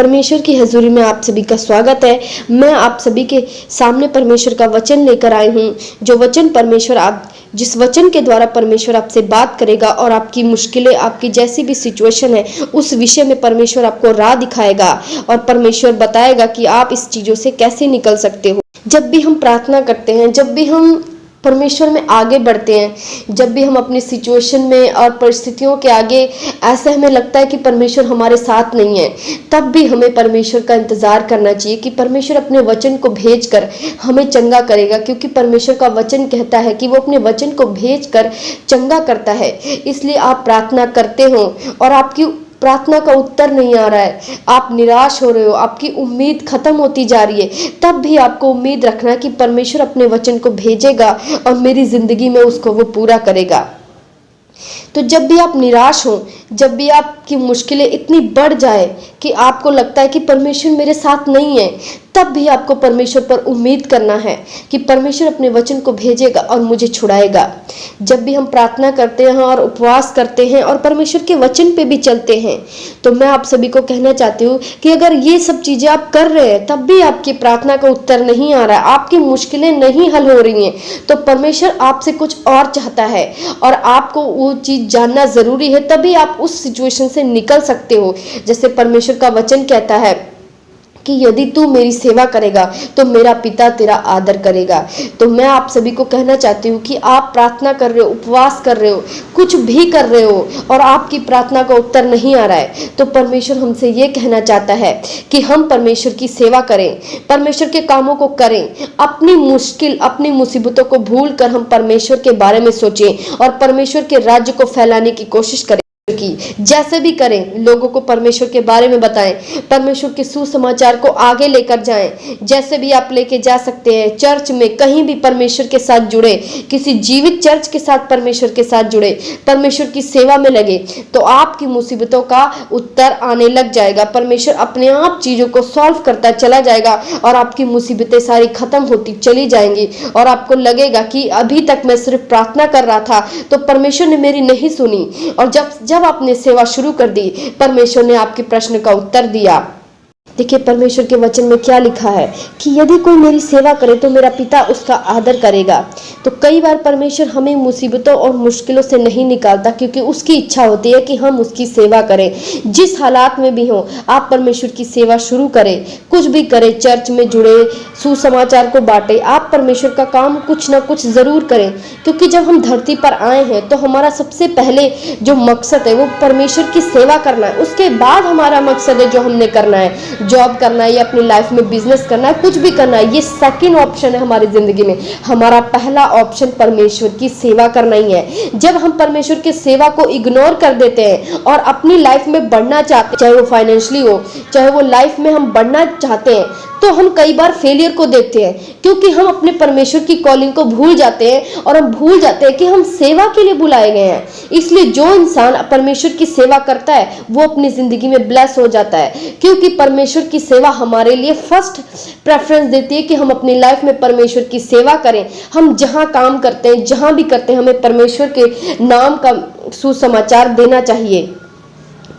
परमेश्वर की हजूरी में आप सभी का स्वागत है। मैं आप सभी के सामने परमेश्वर का वचन लेकर आई हूँ, जो वचन परमेश्वर आप जिस वचन के द्वारा परमेश्वर आपसे बात करेगा और आपकी मुश्किलें, आपकी जैसी भी सिचुएशन है, उस विषय में परमेश्वर आपको राह दिखाएगा और परमेश्वर बताएगा कि आप इस चीज़ों से कैसे निकल सकते हो। जब भी हम प्रार्थना करते हैं, जब भी हम परमेश्वर में आगे बढ़ते हैं, जब भी हम अपनी सिचुएशन में और परिस्थितियों के आगे ऐसे हमें लगता है कि परमेश्वर हमारे साथ नहीं है, तब भी हमें परमेश्वर का इंतज़ार करना चाहिए कि परमेश्वर अपने वचन को भेजकर हमें चंगा करेगा, क्योंकि परमेश्वर का वचन कहता है कि वो अपने वचन को भेजकर चंगा करता है। इसलिए आप प्रार्थना करते हो और आपकी प्रार्थना का उत्तर नहीं आ रहा है, आप निराश हो रहे हो, आपकी उम्मीद खत्म होती जा रही है, तब भी आपको उम्मीद रखना कि परमेश्वर अपने वचन को भेजेगा और मेरी जिंदगी में उसको वो पूरा करेगा। तो जब भी आप निराश हो, जब भी आपकी मुश्किलें इतनी बढ़ जाए कि आपको लगता है कि परमेश्वर मेरे साथ नहीं है, तब भी आपको परमेश्वर पर उम्मीद करना है कि परमेश्वर अपने वचन को भेजेगा और मुझे छुड़ाएगा। जब भी हम प्रार्थना करते हैं और उपवास करते हैं और परमेश्वर के वचन पे भी चलते हैं, तो मैं आप सभी को कहना चाहती हूँ कि अगर ये सब चीज़ें आप कर रहे हैं तब भी आपकी प्रार्थना का उत्तर नहीं आ रहा है, आपकी मुश्किलें नहीं हल हो रही हैं, तो परमेश्वर आपसे कुछ और चाहता है और आपको वो चीज़ जानना ज़रूरी है, तभी आप उस सिचुएशन से निकल सकते हो। जैसे परमेश्वर का वचन कहता है कि यदि तू मेरी सेवा करेगा तो मेरा पिता तेरा आदर करेगा। तो मैं आप सभी को कहना चाहती हूँ कि आप प्रार्थना कर रहे हो, उपवास कर रहे हो, कुछ भी कर रहे हो और आपकी प्रार्थना का उत्तर नहीं आ रहा है, तो परमेश्वर हमसे ये कहना चाहता है कि हम परमेश्वर की सेवा करें, परमेश्वर के कामों को करें, अपनी मुश्किल, अपनी मुसीबतों को भूल कर हम परमेश्वर के बारे में सोचें और परमेश्वर के राज्य को फैलाने की कोशिश करें। की जैसे भी करें, लोगों को परमेश्वर के बारे में बताएं, परमेश्वर के सुसमाचार को आगे लेकर जाएं। जैसे भी आप लेके जा सकते हैं, चर्च में कहीं भी परमेश्वर के साथ जुड़े, किसी जीवित चर्च के साथ परमेश्वर के साथ जुड़े, परमेश्वर की सेवा में लगे, तो आपकी मुसीबतों का उत्तर आने लग जाएगा। परमेश्वर अपने आप चीज़ों को सॉल्व करता चला जाएगा और आपकी मुसीबतें सारी खत्म होती चली जाएंगी और आपको लगेगा कि अभी तक मैं सिर्फ प्रार्थना कर रहा था तो परमेश्वर ने मेरी नहीं सुनी, और जब आपने सेवा शुरू कर दी, परमेश्वर ने आपके प्रश्न का उत्तर दिया। देखिए परमेश्वर के वचन में क्या लिखा है कि यदि कोई मेरी सेवा करे तो मेरा पिता उसका आदर करेगा। तो कई बार परमेश्वर हमें मुसीबतों और मुश्किलों से नहीं निकालता, क्योंकि उसकी इच्छा होती है कि हम उसकी सेवा करें। जिस हालात में भी हो, आप परमेश्वर की सेवा शुरू करें, कुछ भी करें, चर्च में जुड़े, सुसमाचार को बांटे, आप परमेश्वर का काम कुछ ना कुछ ज़रूर करें, क्योंकि जब हम धरती पर आए हैं तो हमारा सबसे पहले जो मकसद है वो परमेश्वर की सेवा करना है। उसके बाद हमारा मकसद है जो हमने करना है, जॉब करना है या अपनी लाइफ में बिजनेस करना है, कुछ भी करना है, ये सेकंड ऑप्शन है हमारी जिंदगी में। हमारा पहला ऑप्शन परमेश्वर की सेवा करना ही है। जब हम परमेश्वर की सेवा को इग्नोर कर देते हैं और अपनी लाइफ में बढ़ना चाहते हैं, चाहे वो फाइनेंशियली हो, चाहे वो लाइफ में हम बढ़ना चाहते हैं, तो हम कई बार फेलियर को देखते हैं, क्योंकि हम अपने परमेश्वर की कॉलिंग को भूल जाते हैं और हम भूल जाते हैं कि हम सेवा के लिए बुलाए गए हैं। इसलिए जो इंसान परमेश्वर की सेवा करता है वो अपनी जिंदगी में ब्लेस हो जाता है, क्योंकि परमेश्वर की सेवा हमारे लिए फर्स्ट प्रेफरेंस देती है कि हम अपनी लाइफ में परमेश्वर की सेवा करें। हम जहां काम करते हैं, जहां भी करते हैं, हमें परमेश्वर के नाम का सुसमाचार देना चाहिए,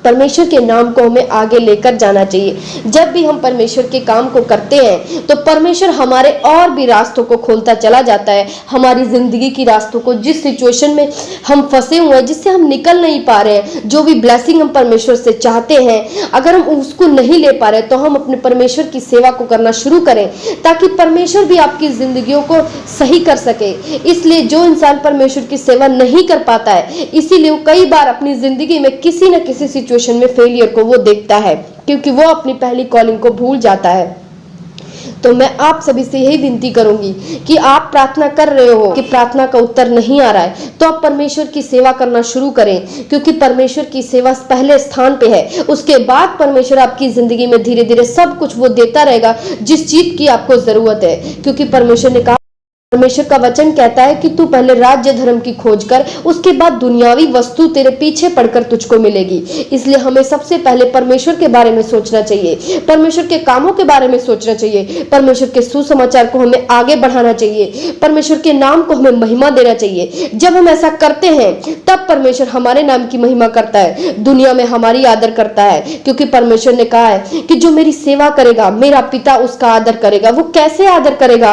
परमेश्वर के नाम को हमें आगे लेकर जाना चाहिए। जब भी हम परमेश्वर के काम को करते हैं तो परमेश्वर हमारे और भी रास्तों को खोलता चला जाता है, हमारी जिंदगी की रास्तों को। जिस सिचुएशन में हम फंसे हुए हैं, जिससे हम निकल नहीं पा रहे हैं, जो भी ब्लेसिंग हम परमेश्वर से चाहते हैं, अगर हम उसको नहीं ले पा रहे तो हम अपने परमेश्वर की सेवा को करना शुरू करें, ताकि परमेश्वर भी आपकी जिंदगियों को सही कर सके। इसलिए जो इंसान परमेश्वर की सेवा नहीं कर पाता है, इसीलिए वो कई बार अपनी जिंदगी में किसी न किसी सिचुएशन में फेलियर को वो देखता है, क्योंकि वो अपनी पहली कॉलिंग को भूल जाता है। तो मैं आप सभी से यही विनती करूंगी कि आप प्रार्थना कर रहे हो कि प्रार्थना का उत्तर नहीं आ रहा है, तो आप परमेश्वर की सेवा करना शुरू करें, क्योंकि परमेश्वर की सेवा पहले स्थान पे है। उसके बाद परमेश्वर आपकी जिंदगी में धीरे धीरे सब कुछ वो देता रहेगा जिस चीज की आपको जरूरत है, क्योंकि परमेश्वर ने कहा परमेश्वर का वचन कहता है कि तू पहले राज्य धर्म की खोज कर, उसके बाद दुनियावी वस्तु तेरे पीछे पड़कर तुझको मिलेगी। इसलिए हमें सबसे पहले परमेश्वर के बारे में सोचना चाहिए, परमेश्वर के कामों के बारे में सोचना चाहिए, परमेश्वर के सुसमाचार को हमें आगे बढ़ाना चाहिए, परमेश्वर के नाम को हमें महिमा देना चाहिए। जब हम ऐसा करते हैं तब परमेश्वर हमारे नाम की महिमा करता है, दुनिया में हमारी आदर करता है, क्योंकि परमेश्वर ने कहा है कि जो मेरी सेवा करेगा मेरा पिता उसका आदर करेगा। वो कैसे आदर करेगा?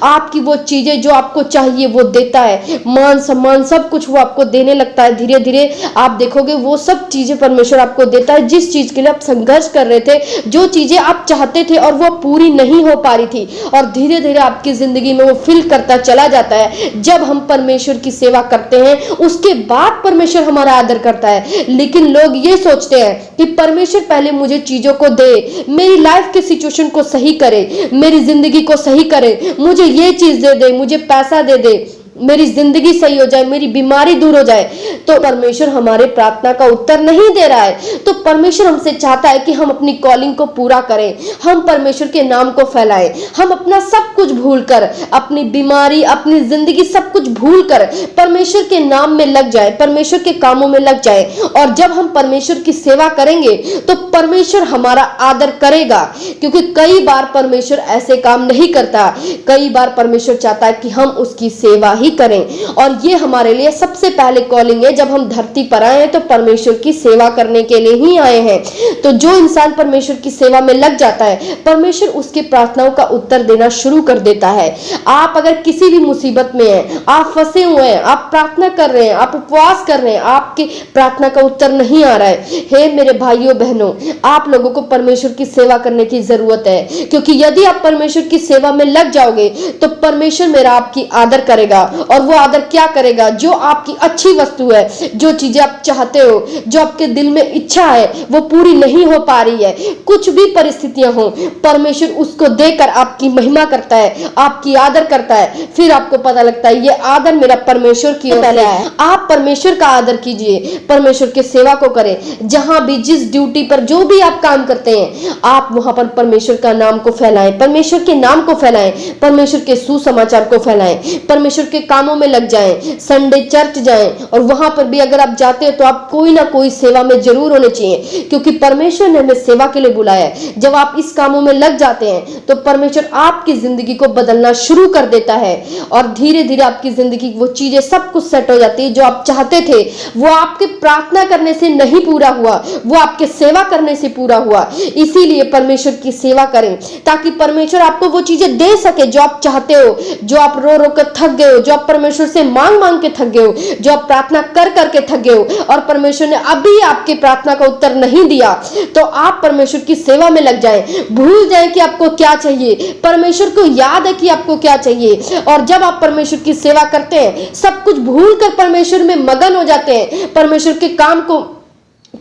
आपकी वो चीजें जो आपको चाहिए वो देता है, मान सम्मान सब कुछ वो आपको देने लगता है। धीरे धीरे आप देखोगे वो सब चीजें परमेश्वर आपको देता है जिस चीज के लिए आप संघर्ष कर रहे थे, जो चीजें आप चाहते थे और वो पूरी नहीं हो पा रही थी, और धीरे धीरे आपकी जिंदगी में वो फिल करता चला जाता है। जब हम परमेश्वर की सेवा करते हैं उसके बाद परमेश्वर हमारा आदर करता है। लेकिन लोग ये सोचते हैं कि परमेश्वर पहले मुझे चीजों को दे, मेरी लाइफ के सिचुएशन को सही करे, मेरी जिंदगी को सही करे, मुझे ये चीज दे दे, मुझे पैसा दे दे, मेरी जिंदगी सही हो जाए, मेरी बीमारी दूर हो जाए। तो परमेश्वर हमारे प्रार्थना का उत्तर नहीं दे रहा है। तो परमेश्वर हमसे चाहता है कि हम अपनी कॉलिंग को पूरा करें, हम परमेश्वर के नाम को फैलाएं, हम अपना सब कुछ भूलकर, अपनी बीमारी, अपनी जिंदगी सब कुछ भूलकर परमेश्वर के नाम में लग जाए, परमेश्वर के कामों में लग जाए। और जब हम परमेश्वर की सेवा करेंगे तो परमेश्वर हमारा आदर करेगा, क्योंकि कई बार परमेश्वर ऐसे काम नहीं करता। कई बार परमेश्वर चाहता है कि हम उसकी सेवा ही करें, और ये हमारे लिए सबसे पहले कॉलिंग है। जब हम धरती पर आए हैं तो परमेश्वर की सेवा करने के लिए ही आए हैं। तो जो इंसान परमेश्वर की सेवा में लग जाता है, परमेश्वर उसकी प्रार्थनाओं का उत्तर देना शुरू कर देता है। आप अगर किसी भी मुसीबत में हैं, आप फंसे हुए हैं, आप प्रार्थना कर रहे हैं, आप उपवास कर रहे हैं, आपकी प्रार्थना का उत्तर नहीं आ रहा है, हे मेरे भाइयों बहनों, आप लोगों को परमेश्वर की सेवा करने की जरूरत है। क्योंकि यदि आप परमेश्वर की सेवा में लग जाओगे तो परमेश्वर मेरा आपकी आदर करेगा। और वो आदर क्या करेगा? जो आपकी अच्छी वस्तु है, जो चीजें आप चाहते हो, जो आपके दिल में इच्छा है वो पूरी नहीं हो पा रही है, कुछ भी परिस्थितियां हो, परमेश्वर उसको देकर आपकी महिमा करता है, आपकी आदर करता है। फिर आपको पता लगता है ये आदर मेरा परमेश्वर की ओर से है। आप परमेश्वर का आदर कीजिए, परमेश्वर की सेवा को करें। जहां भी, जिस ड्यूटी पर, जो भी आप काम करते हैं, आप वहां पर परमेश्वर का नाम को फैलाएं, परमेश्वर के नाम को फैलाएं, परमेश्वर के सुसमाचार को फैलाएं, परमेश्वर के कामों में लग जाएं, संडे चर्च जाएं, और वहां पर भी अगर आप जाते हो तो आप कोई ना कोई सेवा में जरूर होने चाहिए, क्योंकि परमेश्वर ने हमें सेवा के लिए बुलाया है। जब आप इस कामों में लग जाते हैं तो परमेश्वर आपकी जिंदगी को बदलना शुरू कर देता है, और धीरे धीरे आपकी जिंदगी वो चीजें सब कुछ सेट हो जाती है जो आप चाहते थे। वो आपके प्रार्थना करने से नहीं पूरा हुआ, वो आपके सेवा करने से पूरा हुआ। इसीलिए परमेश्वर की सेवा करें, ताकि परमेश्वर आपको वो चीजें दे सके जो आप चाहते हो, जो आप रो रो कर थक गए हो, जो आप परमेश्वर से मांग मांग के थक गए हो, जो आप प्रार्थना कर करके थक गए हो, और परमेश्वर ने अभी आपकी प्रार्थना का उत्तर नहीं दिया। तो आप परमेश्वर की सेवा में लग जाएं, भूल जाएं कि आपको क्या चाहिए, परमेश्वर को याद है कि आपको क्या चाहिए। और जब आप परमेश्वर की सेवा करते हैं, सब कुछ भूल कर परमेश्वर में मगन हो जाते हैं, परमेश्वर के काम को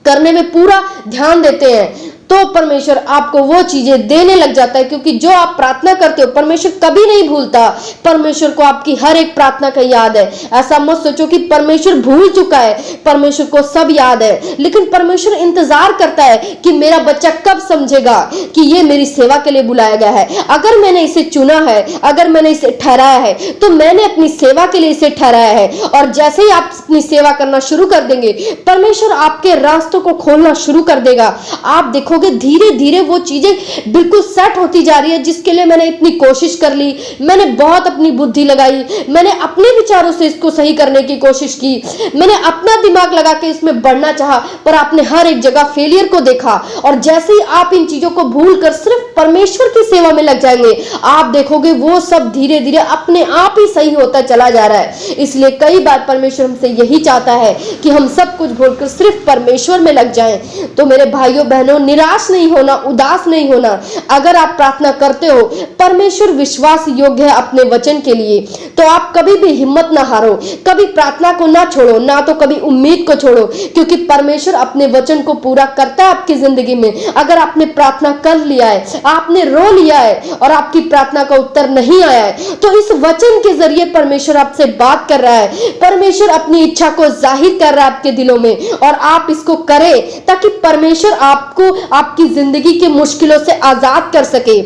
करने में पूरा ध्यान देते हैं, तो परमेश्वर आपको वो चीजें देने लग जाता है। क्योंकि जो आप प्रार्थना करते हो परमेश्वर कभी नहीं भूलता, परमेश्वर को आपकी हर एक प्रार्थना का याद है। ऐसा मत सोचो कि परमेश्वर भूल चुका है, परमेश्वर को सब याद है, लेकिन परमेश्वर इंतजार करता है कि मेरा बच्चा कब समझेगा कि ये मेरी सेवा के लिए बुलाया गया है। अगर मैंने इसे चुना है, अगर मैंने इसे ठहराया है, तो मैंने अपनी सेवा के लिए इसे ठहराया है। और जैसे ही आप अपनी सेवा करना शुरू कर देंगे, परमेश्वर आपके रास्तों को खोलना शुरू कर देगा। आप देखो धीरे धीरे वो चीजें बिल्कुल सेट होती जा रही है जिसके लिए मैंने इतनी कोशिश कर ली, मैंने बहुत अपनी बुद्धि लगाई, मैंने अपने विचारों से इसको सही करने की कोशिश की, मैंने अपना दिमाग लगा के इसमें बढ़ना चाहा, पर आपने हर एक जगह फेलियर को देखा। और जैसे ही आप इन चीजों को भूलकर सिर्फ परमेश्वर की सेवा में लग जाएंगे, आप देखोगे वो सब धीरे धीरे अपने आप ही सही होता चला जा रहा है। इसलिए कई बार परमेश्वर हमसे यही चाहता है कि हम सब कुछ भूलकर सिर्फ परमेश्वर में लग जाएं। तो मेरे भाइयों बहनों, निराश नहीं होना, उदास नहीं होना। अगर आप प्रार्थना करते हो, परमेश्वर विश्वास योग्य है अपने वचन के लिए, तो आप कभी भी हिम्मत ना हारो, कभी प्रार्थना को ना छोड़ो, ना तो कभी उम्मीद को छोड़ो, क्योंकि परमेश्वर अपने वचन को पूरा करता है आपकी जिंदगी में। अगर आपने प्रार्थना कर लिया है, आपने रो लिया है और आपकी प्रार्थना का उत्तर नहीं आया है, तो इस वचन के जरिए परमेश्वर आपसे बात कर रहा है, परमेश्वर अपनी इच्छा को जाहिर कर रहा है आपके दिलों में, और आप इसको करें ताकि परमेश्वर आपको आपकी जिंदगी की मुश्किलों से आजाद कर सके।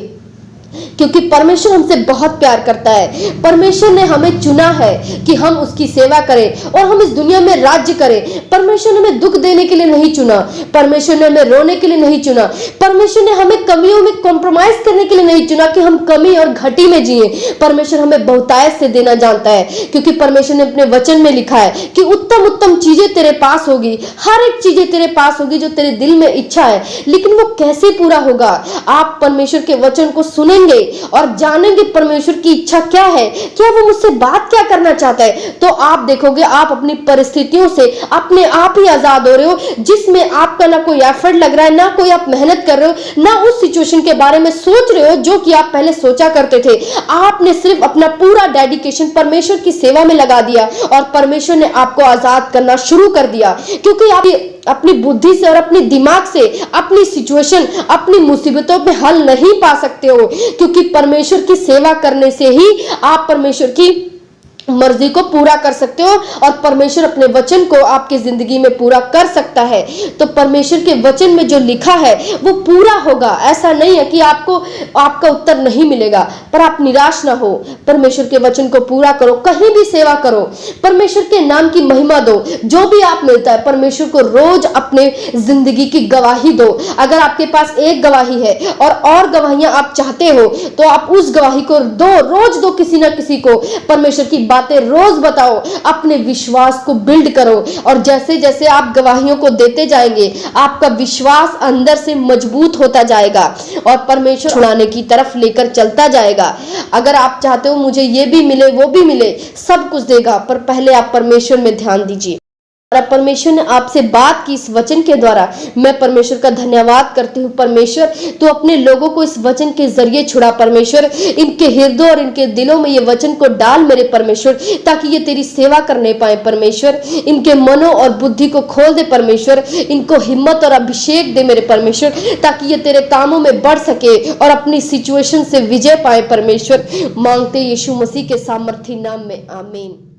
क्योंकि परमेश्वर हमसे बहुत प्यार करता है। परमेश्वर ने हमें चुना है कि हम उसकी सेवा करें और हम इस दुनिया में राज्य करें। परमेश्वर ने हमें दुख देने के लिए नहीं चुना, परमेश्वर ने हमें रोने के लिए नहीं चुना, परमेश्वर ने हमें कमियों में कॉम्प्रोमाइज करने के लिए नहीं चुना कि हम कमी और घटी में जिए। परमेश्वर हमें बहुतायत से देना जानता है, क्योंकि परमेश्वर ने अपने वचन में लिखा है कि उत्तम उत्तम चीजें तेरे पास होगी, हर एक चीजें तेरे पास होगी जो तेरे दिल में इच्छा है। लेकिन वो कैसे पूरा होगा? आप परमेश्वर के वचन को सुनेंगे और जानेंगे परमेश्वर की इच्छा क्या है, क्या वो मुझसे बात क्या करना चाहता है। तो आप देखोगे आप अपनी परिस्थितियों से अपने आप ही आजाद हो रहे हो, जिसमें आपका ना कोई एफर्ट लग रहा है, ना कोई आप मेहनत कर रहे हो, ना उस सिचुएशन के बारे में सोच रहे हो जो कि आप पहले सोचा करते थे। आपने सिर्फ अपना पूरा डेडिकेशन परमेश्वर की सेवा में लगा दिया और परमेश्वर ने आपको आजाद करना शुरू कर दिया, क्योंकि आप अपनी बुद्धि से और अपने दिमाग से अपनी सिचुएशन, अपनी मुसीबतों पे हल नहीं पा सकते हो, क्योंकि परमेश्वर की सेवा करने से ही आप परमेश्वर की मर्जी को पूरा कर सकते हो और परमेश्वर अपने वचन को आपकी जिंदगी में पूरा कर सकता है। तो परमेश्वर के वचन में जो लिखा है वो पूरा होगा। ऐसा नहीं है कि आपको आपका उत्तर नहीं मिलेगा, पर आप निराश ना हो। परमेश्वर के वचन को पूरा करो, कहीं भी सेवा करो, परमेश्वर के नाम की महिमा दो। जो भी आप मिलता है परमेश्वर को रोज अपने जिंदगी की गवाही दो। अगर आपके पास एक गवाही है और गवाहियां आप चाहते हो तो आप उस गवाही को रोज दो, किसी ना किसी को। परमेश्वर की बातें रोज बताओ, अपने विश्वास को बिल्ड करो और जैसे जैसे आप गवाहियों को देते जाएंगे आपका विश्वास अंदर से मजबूत होता जाएगा और परमेश्वर छुड़ाने की तरफ लेकर चलता जाएगा। अगर आप चाहते हो मुझे ये भी मिले वो भी मिले, सब कुछ देगा, पर पहले आप परमेश्वर में ध्यान दीजिए। परमेश्वर ने आपसे बात की इस वचन के द्वारा, मैं परमेश्वर का धन्यवाद करती हूँ। परमेश्वर तू अपने लोगों को इस वचन के जरिए छुड़ा। परमेश्वर इनके हृदय और इनके दिलों में ये वचन को डाल मेरे परमेश्वर, ताकि ये तेरी सेवा करने पाए। परमेश्वर इनके मनों और बुद्धि को खोल दे परमेश्वर, इनको हिम्मत और अभिषेक दे मेरे परमेश्वर, ताकि ये तेरे कामों में बढ़ सके और अपनी सिचुएशन से विजय पाए। परमेश्वर मांगते यीशु मसीह के सामर्थी नाम में, आमीन।